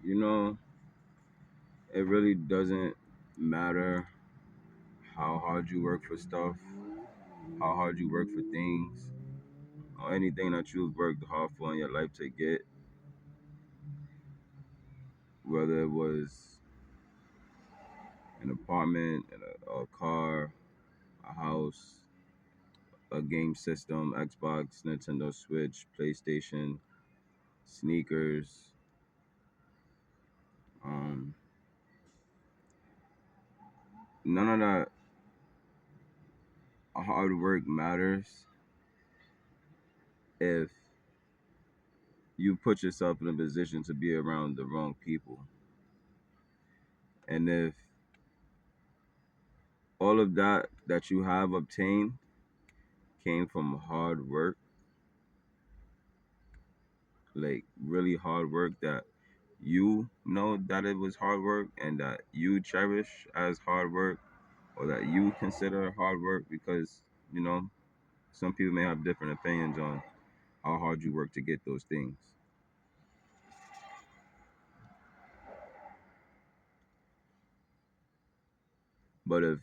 You know, it really doesn't matter how hard you work for stuff, how hard you work for things, or anything that you've worked hard for in your life to get, whether it was an apartment, a car, a house, a game system, Xbox, Nintendo Switch, PlayStation, sneakers. Um, None of that hard work matters if you put yourself in a position to be around the wrong people. And if all of that you have obtained came from hard work, like really hard work that you know that it was hard work and that you cherish as hard work or that you consider hard work because, you know, some people may have different opinions on how hard you work to get those things. But if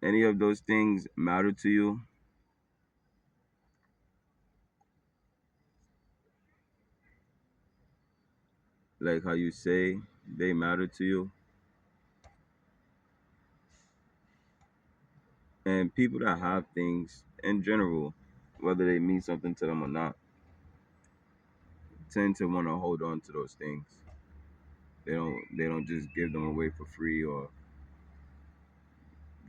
any of those things matter to you, like how you say they matter to you, and people that have things in general, whether they mean something to them or not, tend to want to hold on to those things. They don't just give them away for free or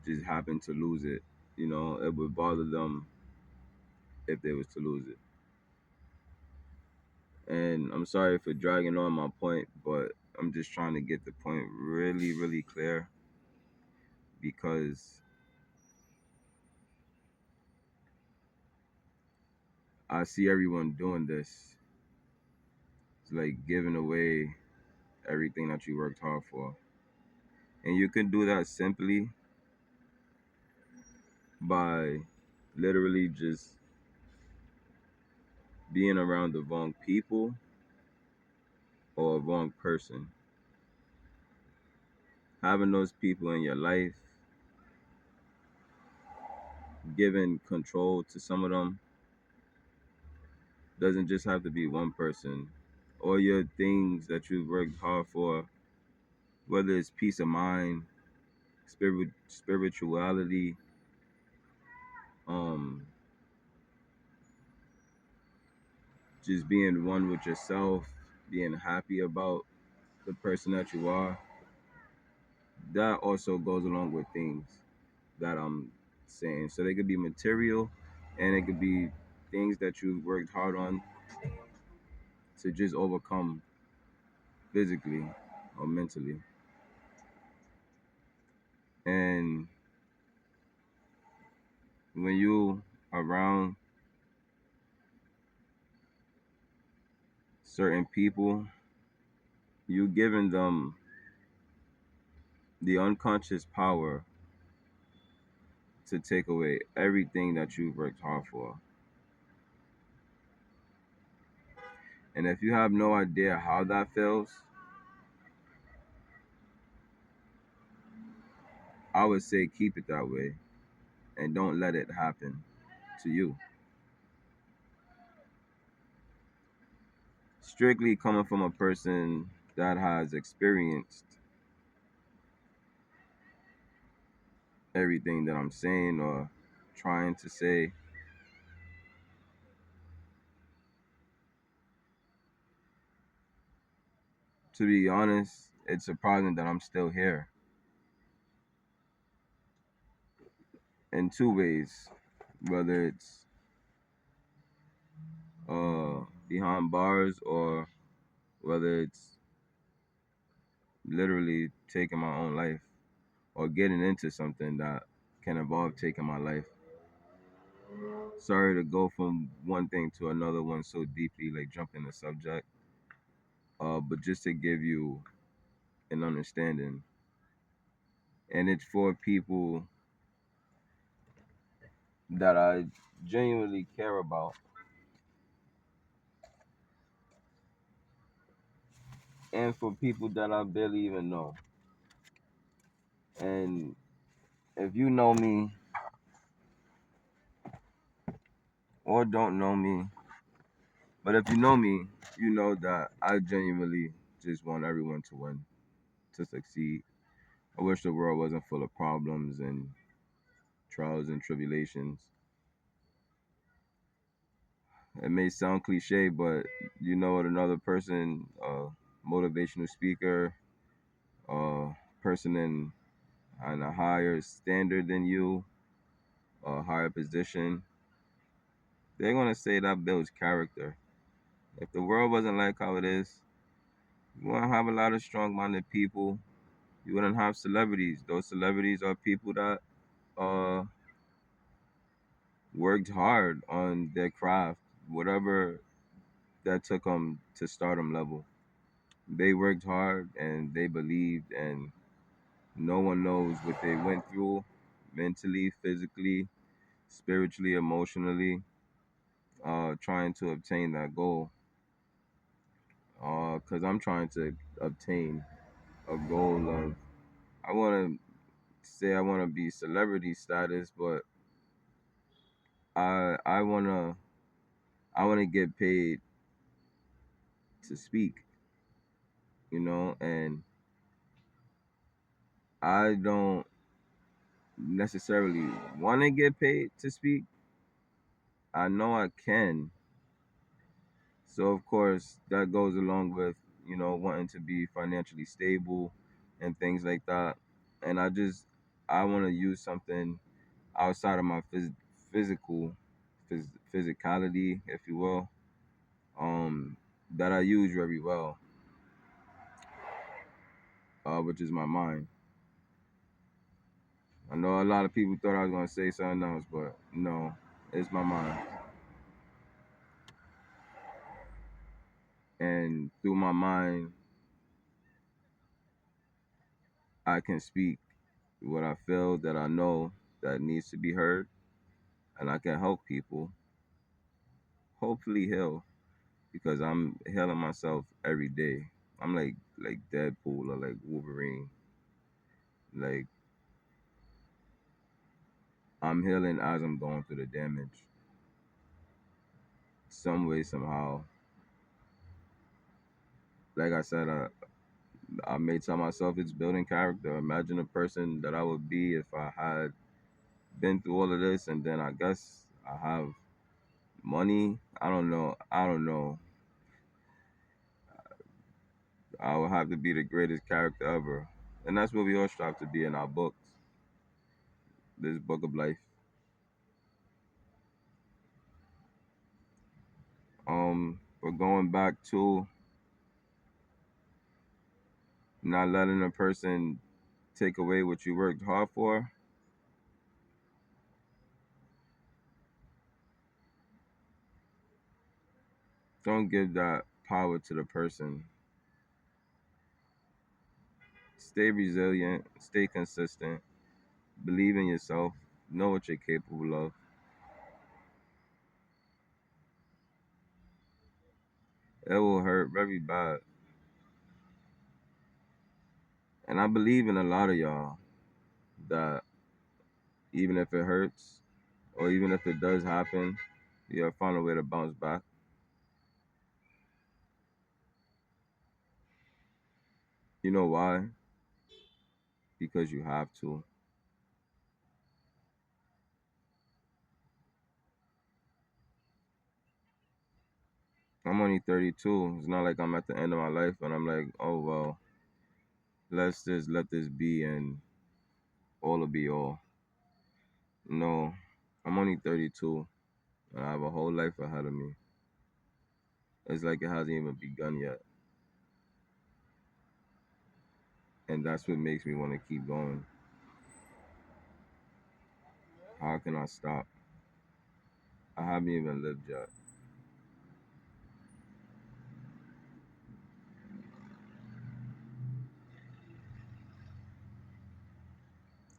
just happen to lose it. You know, it would bother them if they was to lose it. And I'm sorry for dragging on my point, but I'm just trying to get the point really, really clear because I see everyone doing this. It's like giving away everything that you worked hard for. And you can do that simply by literally just being around the wrong people or wrong person. Having those people in your life, giving control to some of them, doesn't just have to be one person. All your things that you've worked hard for, whether it's peace of mind, spirituality, um, just being one with yourself, being happy about the person that you are, that also goes along with things that I'm saying. So they could be material and it could be things that you worked hard on to just overcome physically or mentally. And when you around certain people, you giving them the unconscious power to take away everything that you've worked hard for. And if you have no idea how that feels, I would say keep it that way and don't let it happen to you. Strictly coming from a person that has experienced everything that I'm saying or trying to say, to be honest, it's surprising that I'm still here in two ways, whether it's behind bars or whether it's literally taking my own life or getting into something that can involve taking my life. Sorry to go from one thing to another one so deeply, like jumping the subject. But just to give you an understanding, and it's for people that I genuinely care about. and for people that I barely even know. And if you know me or don't know me, but if you know me, you know that I genuinely just want everyone to win, to succeed. I wish the world wasn't full of problems and trials and tribulations. It may sound cliche, but you know what? Another person, motivational speaker, person in on a higher standard than you, a higher position, they're gonna say that builds character. If the world wasn't like how it is, you wouldn't have a lot of strong-minded people. You wouldn't have celebrities. Those celebrities are people that uh worked hard on their craft, whatever that took them to stardom level. They worked hard and they believed, and no one knows what they went through mentally, physically, spiritually, emotionally, trying to obtain that goal. Because I'm trying to obtain a goal of, I want to say I want to be celebrity status, but I want to get paid to speak, and I don't necessarily want to get paid to speak. I know I can. So of course that goes along with, wanting to be financially stable and things like that. And I want to use something outside of my physical physicality, if you will, um, that I use very well, which is my mind. I know a lot of people thought I was gonna say something else, but no, it's my mind. And through my mind, I can speak what I feel that I know that needs to be heard, and I can help people. Hopefully, heal because I'm healing myself every day. I'm like Deadpool or like Wolverine. Like I'm healing as I'm going through the damage, some way, somehow. Like I said, I may tell myself it's building character. Imagine a person that I would be if I had been through all of this, and then I guess I have money. I don't know. I don't know. I would have to be the greatest character ever, and that's what we all strive to be in our books. This book of life. But going back to not letting a person take away what you worked hard for. Don't give that power to the person. Stay resilient, stay consistent, believe in yourself, know what you're capable of. It will hurt very bad. And I believe in a lot of y'all that even if it hurts or even if it does happen, you'll find a way to bounce back. You know why? Because you have to. I'm only 32. It's not like I'm at the end of my life and I'm like, oh, well, let's just let this be and all will be all. No, I'm only 32 and I have a whole life ahead of me. It's like it hasn't even begun yet. And that's what makes me want to keep going. How can I stop? I haven't even lived yet.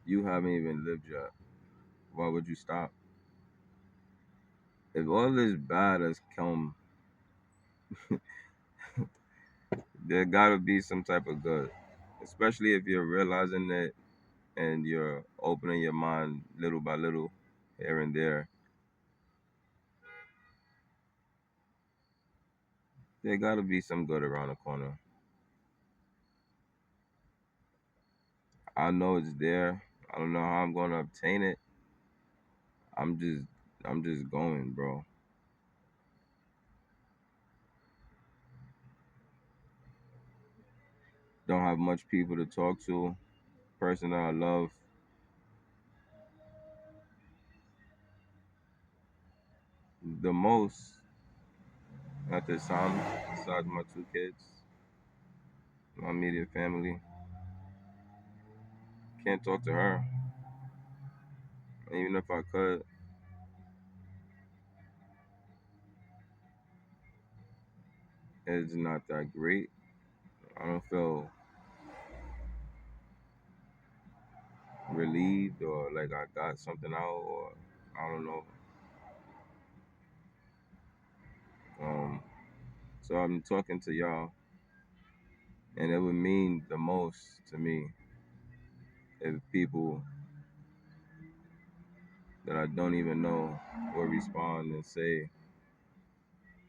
You haven't even lived yet. Why would you stop? If all this bad has come, there gotta be some type of good, especially if you're realizing it and you're opening your mind little by little, here and there. There gotta be some good around the corner. I know it's there. I don't know how I'm gonna obtain it. I'm just, I'm just going, bro. Don't have much people to talk to. Person that I love the most at this time, besides my two kids, my immediate family, can't talk to her. Even if I could, it's not that great. I don't feel relieved or like I got something out, or I don't know. Um, so I'm talking to y'all, and it would mean the most to me if people that I don't even know will respond and say a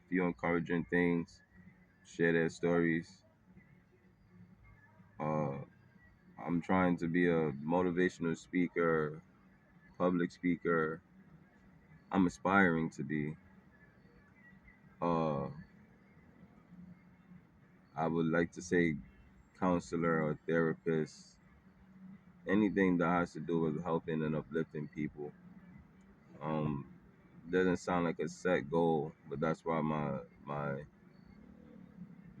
few encouraging things, share their stories. Uh, I'm trying to be a motivational speaker, public speaker. I'm aspiring to be. Uh, I would like to say counselor or therapist, anything that has to do with helping and uplifting people. Um, doesn't sound like a set goal, but that's why my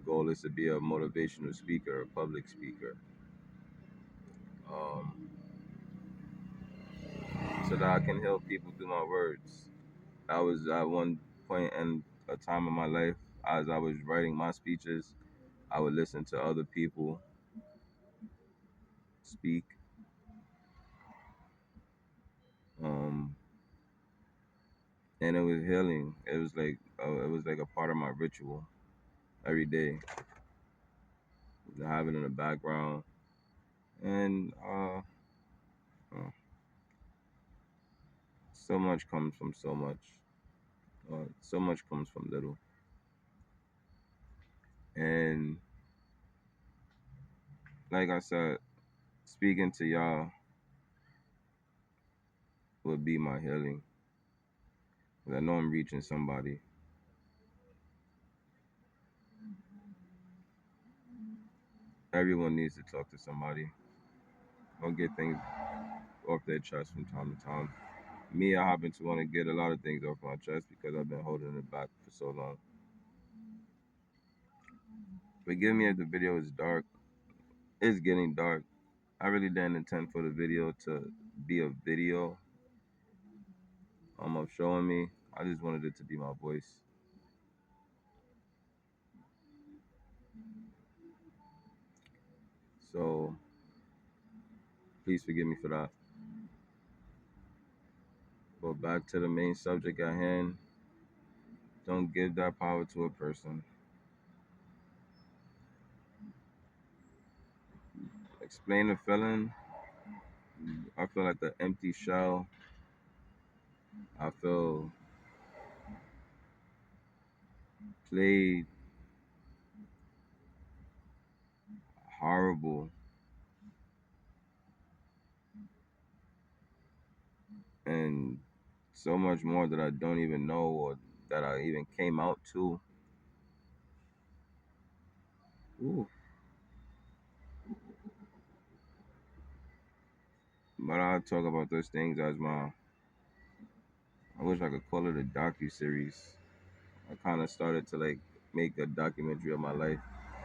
goal is to be a motivational speaker, a public speaker, um, so that I can help people through my words. I was at one point in a time in my life, as I was writing my speeches, I would listen to other people speak, um, and it was healing. It was like a part of my ritual every day, to have it in the background, and so much comes from so much. So much comes from little, and like I said, speaking to y'all would be my healing. 'Cause I know I'm reaching somebody. Everyone needs to talk to somebody or get things off their chest from time to time. Me, I happen to want to get a lot of things off my chest because I've been holding it back for so long. Forgive me if the video is dark. It's getting dark. I really didn't intend for the video to be a video of showing me. I just wanted it to be my voice. So please forgive me for that. But back to the main subject at hand. Don't give that power to a person. Explain the feeling. I feel like an empty shell. I feel played, horrible, and so much more that I don't even know or that I even came out to. Ooh. But I'll talk about those things as my. I wish I could call it a docu series. I kind of started to like make a documentary of my life,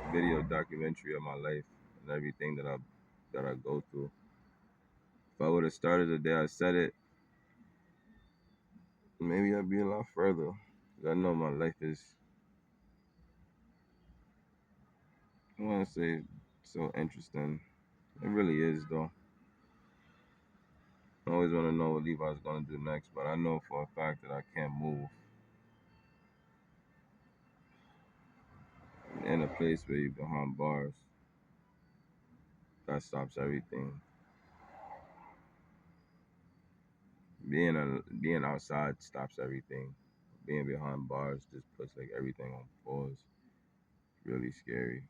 a video documentary of my life and everything that I go through. If I would have started the day I said it, maybe I'd be a lot further. 'Cause I know my life is, I want to say, so interesting. It really is, though. I always want to know what Levi's going to do next, but I know for a fact that I can't move in a place where you're behind bars, that stops everything. Being outside stops everything. Being behind bars just puts like everything on pause. Really scary.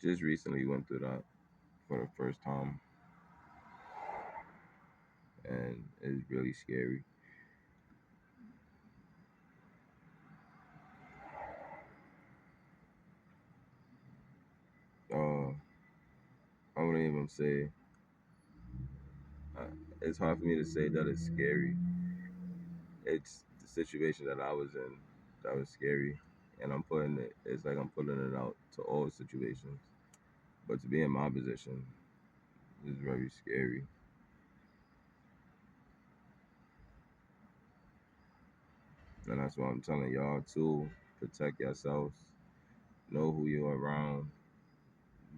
Just recently went through that for the first time, and it's really scary. Uh, I wouldn't even say uh, it's hard for me to say that it's scary. It's the situation that I was in that was scary, and I'm putting it. It's like I'm putting it out to all situations. But to be in my position is very scary, and that's why I'm telling y'all to protect yourselves. Know who you're around.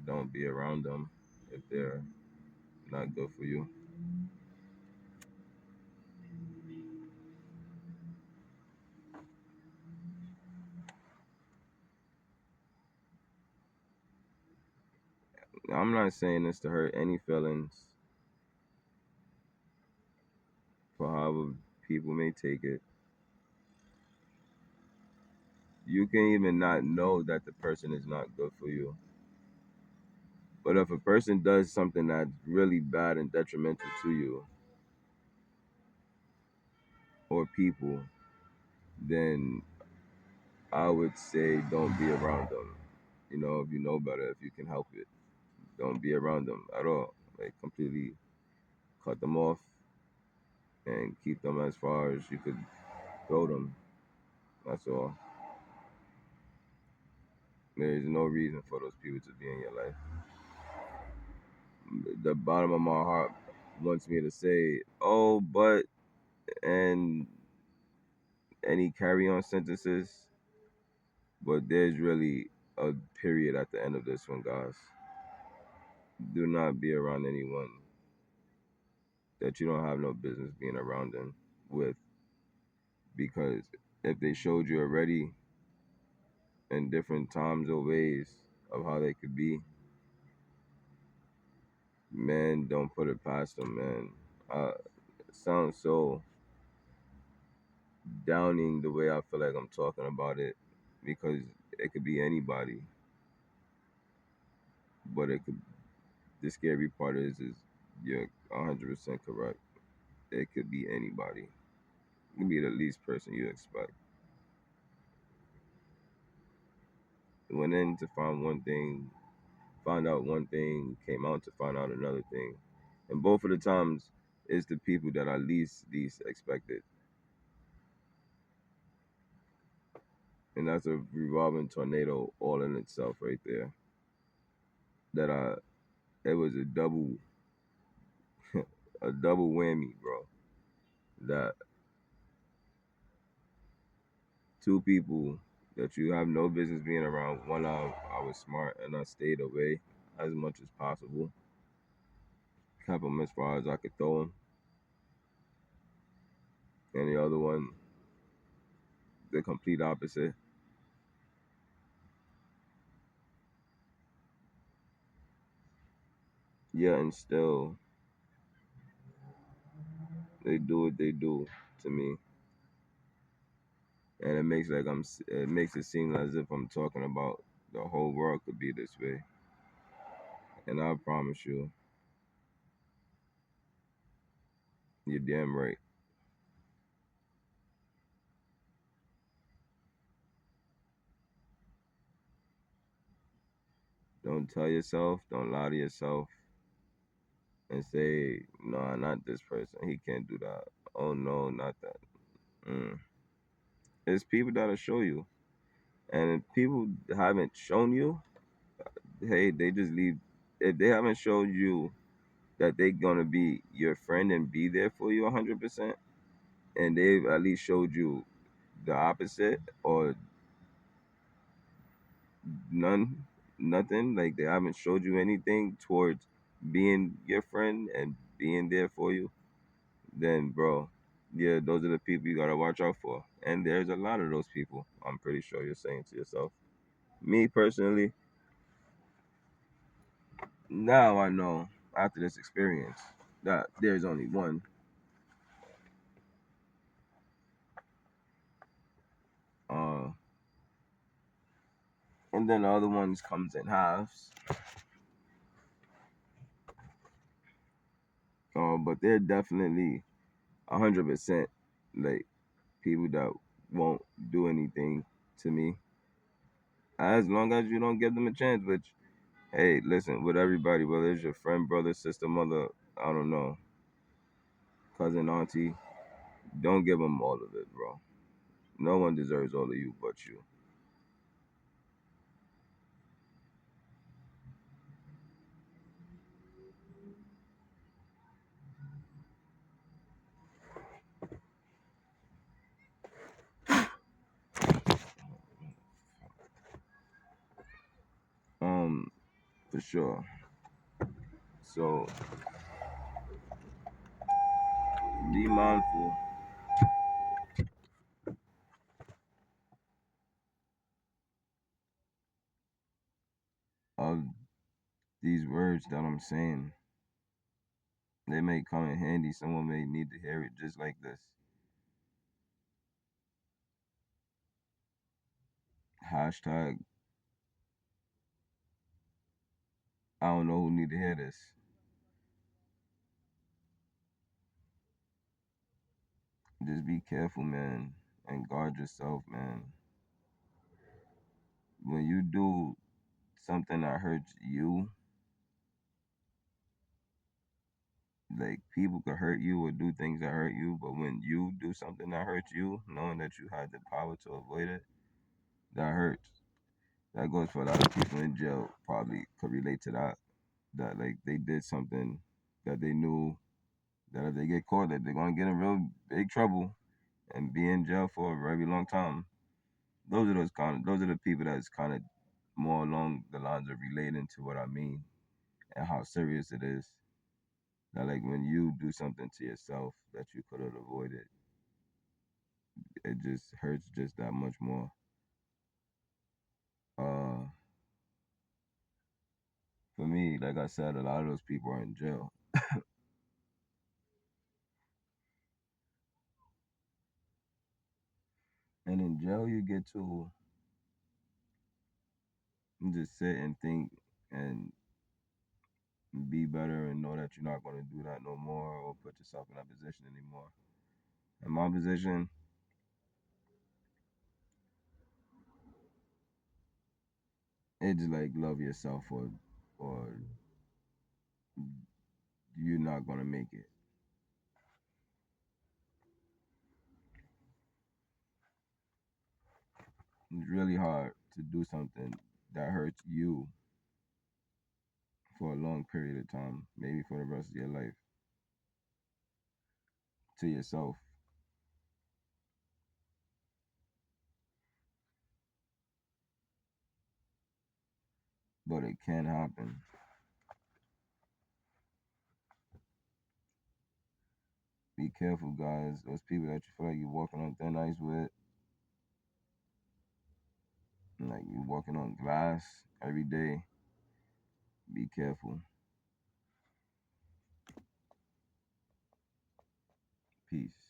Don't be around them if they're not good for you. I'm not saying this to hurt any feelings for however people may take it. You can even not know that the person is not good for you. But if a person does something that's really bad and detrimental to you or people, then I would say don't be around them. If you know better, if you can help it, don't be around them at all. Like completely cut them off and keep them as far as you could throw them. That's all. There is no reason for those people to be in your life. The bottom of my heart wants me to say, "Oh, but," and any carry on sentences, but there's really a period at the end of this one, guys. Do not be around anyone that you don't have no business being around them with, because if they showed you already in different times or ways of how they could be, man, don't put it past them, man. It sounds so downing the way I feel like I'm talking about it, because it could be anybody, but it could. The scary part is you're 100% correct. It could be anybody. It could be the least person you expect. Went in to find one thing, found out one thing, came out to find out another thing, and both of the times is the people that I least expected, and that's a revolving tornado all in itself right there. That it was a double whammy, bro. That two people that you have no business being around. One, I was smart and I stayed away as much as possible. Kept them as far as I could throw them. And the other one, the complete opposite. Yeah, and still they do what they do to me, and it makes it seem as if I'm talking about the whole world could be this way. And I promise you, you're damn right. Don't tell yourself, don't lie to yourself, and say, "No, not this person. He can't do that. Oh no, not that." Mm. It's people that'll show you, and if people haven't shown you, hey, they just leave. If they haven't showed you that they're gonna be your friend and be there for you 100%, and they've at least showed you the opposite or none, nothing. Like they haven't showed you anything towards being your friend and being there for you. Then, bro, yeah, those are the people you gotta watch out for. And there's a lot of those people. I'm pretty sure you're saying to yourself. Me personally, now I know after this experience that there's only one. Uh, and then the other ones comes in halves. But they're definitely 100% like people that won't do anything to me as long as you don't give them a chance. Which, hey, listen, with everybody, whether it's your friend, brother, sister, mother, I don't know, cousin, auntie, don't give them all of it, bro. No one deserves all of you but you. Um, for sure. So be mindful of these words that I'm saying. They may come in handy. Someone may need to hear it just like this. Hashtag, I don't know who need to hear this. Just be careful, man, and guard yourself, man. When you do something that hurts you, like people could hurt you or do things that hurt you, but when you do something that hurts you, knowing that you had the power to avoid it, that hurts. That goes for a lot of people in jail. Probably could relate to that. That like they did something that they knew that if they get caught, that they're gonna get in real big trouble and be in jail for a very long time. Those are the people that's kind of more along the lines of relating to what I mean and how serious it is. That like when you do something to yourself that you could have avoided, it just hurts just that much more. Uh, for me, like I said, a lot of those people are in jail, and in jail you get to just sit and think and be better and know that you're not going to do that no more or put yourself in that position anymore. In my position, it's like love yourself or you're not gonna make it. It's really hard to do something that hurts you for a long period of time, maybe for the rest of your life, to yourself. But it can happen. Be careful, guys. Those people that you feel like you're walking on thin ice with, like you're walking on glass every day. Be careful. Peace.